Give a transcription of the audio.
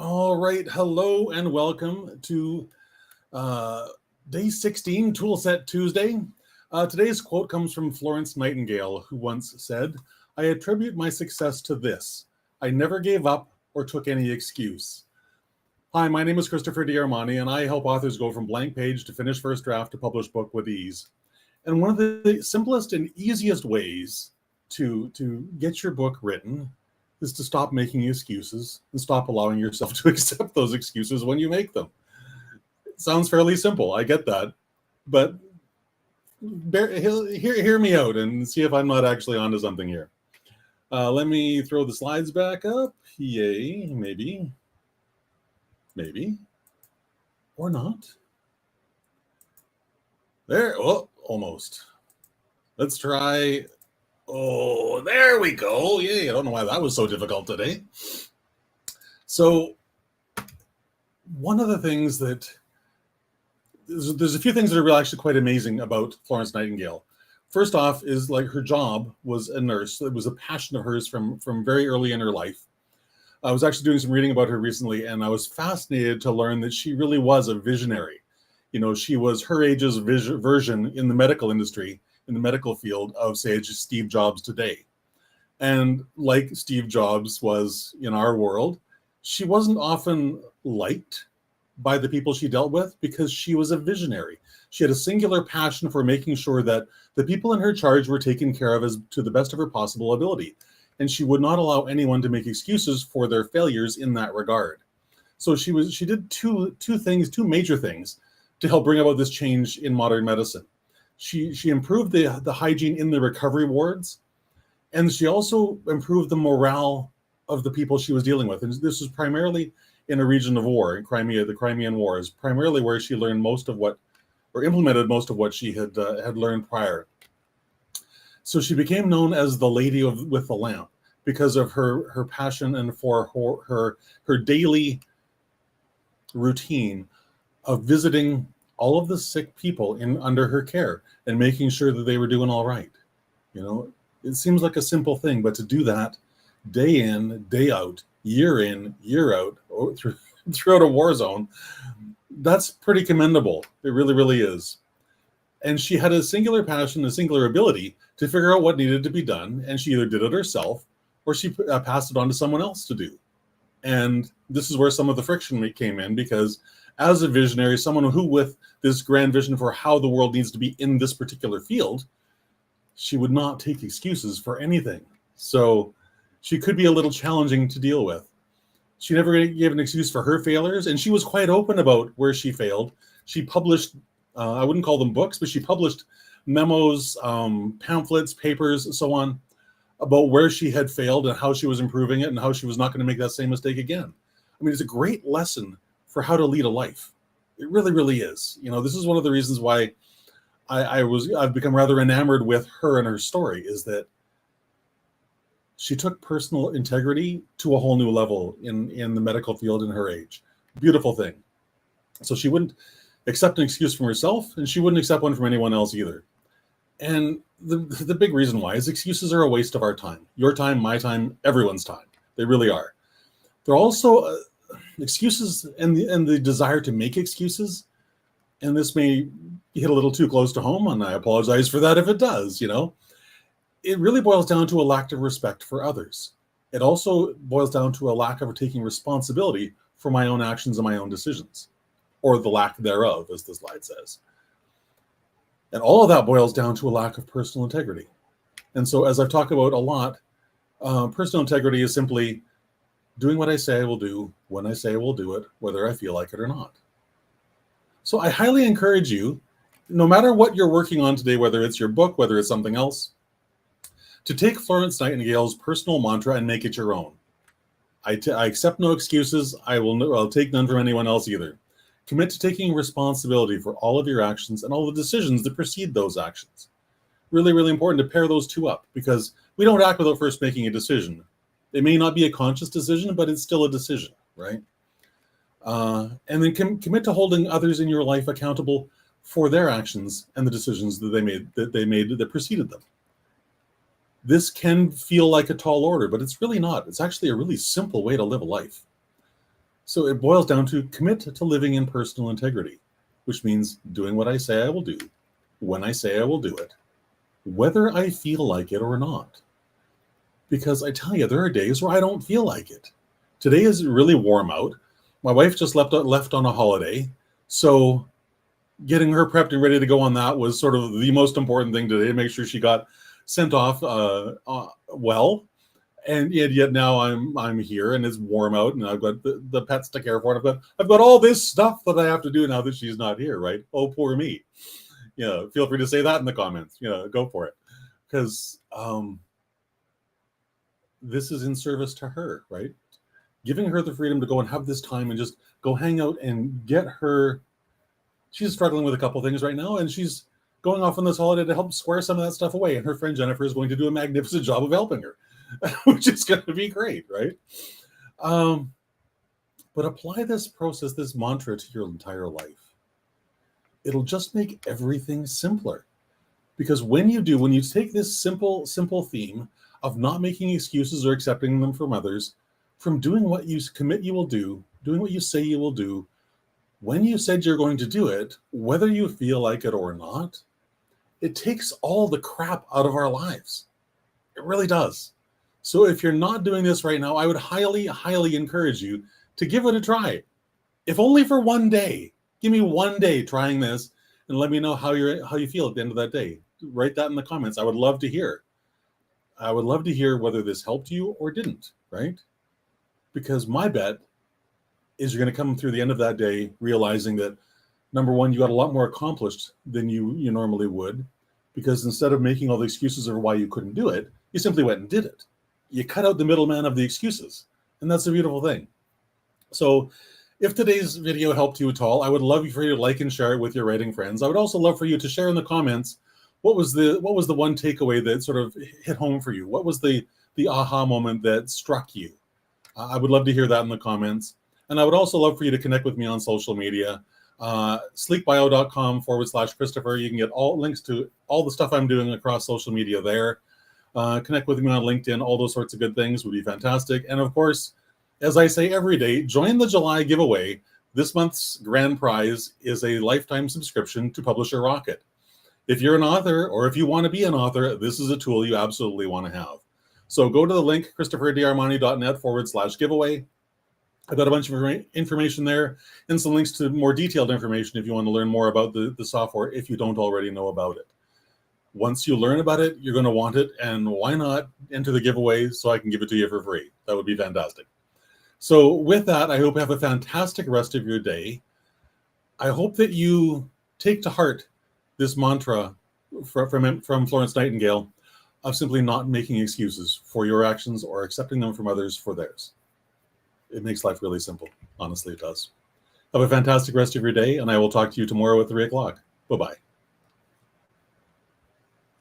All right, hello and welcome to uh, day 16, Toolset Tuesday. Today's quote comes from Florence Nightingale, who once said, "I attribute my success to this. I never gave up or took any excuse." Hi, my name is Christopher D'Armani, and I help authors go from blank page to finished first draft to published book with ease. And one of the simplest and easiest ways to get your book written is to stop making excuses and stop allowing yourself to accept those excuses when you make them. It sounds fairly simple, I get that, but hear me out and see if I'm not actually onto something here. Let me throw the slides back up. Yay, maybe, or not. There, oh, almost. Let's try. Oh, there we go. Yay, I don't know why that was so difficult today. So one of the things that, there's a few things that are actually quite amazing about Florence Nightingale. First off is like her job was a nurse. It was a passion of hers from very early in her life. I was actually doing some reading about her recently, and I was fascinated to learn that she really was a visionary. You know, she was her age's version in the medical industry, in the medical field of, say, Steve Jobs today. And like Steve Jobs was in our world, she wasn't often liked by the people she dealt with because she was a visionary. She had a singular passion for making sure that the people in her charge were taken care of as to the best of her possible ability. And she would not allow anyone to make excuses for their failures in that regard. So she did two major things to help bring about this change in modern medicine. She improved the hygiene in the recovery wards, and she also improved the morale of the people she was dealing with. And this was primarily in a region of war, in Crimea. The Crimean War is primarily where she learned most of what, or implemented most of what she had learned prior. So she became known as the Lady with the Lamp because of her passion and for her daily routine of visiting all of the sick people under her care and making sure that they were doing all right. You know, it seems like a simple thing, but to do that day in, day out, year in, year out, throughout a war zone, that's pretty commendable. It really, really is. And she had a singular passion, a singular ability to figure out what needed to be done, and she either did it herself or she passed it on to someone else to do. And this is where some of the friction came in, because as a visionary, someone who with this grand vision for how the world needs to be in this particular field, she would not take excuses for anything. So she could be a little challenging to deal with. She never gave an excuse for her failures, and she was quite open about where she failed. She published, I wouldn't call them books, but she published memos, pamphlets, papers, so on, about where she had failed and how she was improving it and how she was not going to make that same mistake again. I mean, it's a great lesson for how to lead a life. It really, really is. You know, this is one of the reasons why I've become rather enamored with her and her story, is that she took personal integrity to a whole new level in the medical field in her age. Beautiful thing. So she wouldn't accept an excuse from herself, and she wouldn't accept one from anyone else either. And the big reason why is excuses are a waste of our time. Your time, my time, everyone's time. They really are. They're also excuses and the desire to make excuses. And this may hit a little too close to home, and I apologize for that if it does, you know. It really boils down to a lack of respect for others. It also boils down to a lack of taking responsibility for my own actions and my own decisions, or the lack thereof, as the slide says. And all of that boils down to a lack of personal integrity. And so, as I've talked about a lot, personal integrity is simply doing what I say I will do, when I say I will do it, whether I feel like it or not. So I highly encourage you, no matter what you're working on today, whether it's your book, whether it's something else, to take Florence Nightingale's personal mantra and make it your own. I accept no excuses. I'll take none from anyone else either. Commit to taking responsibility for all of your actions and all the decisions that precede those actions. Really, really important to pair those two up, because we don't act without first making a decision. It may not be a conscious decision, but it's still a decision, right? And then commit to holding others in your life accountable for their actions and the decisions that they made that preceded them. This can feel like a tall order, but it's really not. It's actually a really simple way to live a life. So it boils down to commit to living in personal integrity, which means doing what I say I will do, when I say I will do it, whether I feel like it or not. Because I tell you, there are days where I don't feel like it. Today is really warm out. My wife just left on a holiday. So getting her prepped and ready to go on that was sort of the most important thing today, to make sure she got sent off well. And yet now I'm here and it's warm out and I've got the pets to care for. And I've got all this stuff that I have to do now that she's not here, right? Oh, poor me. Feel free to say that in the comments. Go for it. Because this is in service to her, right? Giving her the freedom to go and have this time and just go hang out and get her. She's struggling with a couple things right now, and she's going off on this holiday to help square some of that stuff away. And her friend Jennifer is going to do a magnificent job of helping her, which is going to be great, right? But apply this process, this mantra to your entire life. It'll just make everything simpler. Because when you take this simple theme of not making excuses or accepting them from others, from doing what you commit you will do, doing what you say you will do, when you said you're going to do it, whether you feel like it or not, it takes all the crap out of our lives. It really does. So if you're not doing this right now, I would highly, highly encourage you to give it a try. If only for one day. Give me one day trying this and let me know how you feel at the end of that day. Write that in the comments. I would love to hear. I would love to hear whether this helped you or didn't, right? Because my bet is you're going to come through the end of that day realizing that, number one, you got a lot more accomplished than you normally would, because instead of making all the excuses over why you couldn't do it, you simply went and did it. You cut out the middleman of the excuses, and that's a beautiful thing. So if today's video helped you at all, I would love for you to like and share it with your writing friends. I would also love for you to share in the comments what was the one takeaway that sort of hit home for you? What was the aha moment that struck you? I would love to hear that in the comments. And I would also love for you to connect with me on social media. sleekbio.com/Christopher. You can get all links to all the stuff I'm doing across social media there. Connect with me on LinkedIn. All those sorts of good things would be fantastic. And of course, as I say every day, join the July giveaway. This month's grand prize is a lifetime subscription to Publisher Rocket. If you're an author, or if you want to be an author, this is a tool you absolutely want to have. So go to the link, christopherdarmani.net/giveaway. I've got a bunch of information there and some links to more detailed information if you want to learn more about the software if you don't already know about it. Once you learn about it, you're going to want it, and why not enter the giveaway so I can give it to you for free? That would be fantastic. So with that, I hope you have a fantastic rest of your day. I hope that you take to heart this mantra from Florence Nightingale of simply not making excuses for your actions or accepting them from others for theirs. It makes life really simple. Honestly, it does. Have a fantastic rest of your day, and I will talk to you tomorrow at 3 o'clock. Bye-bye.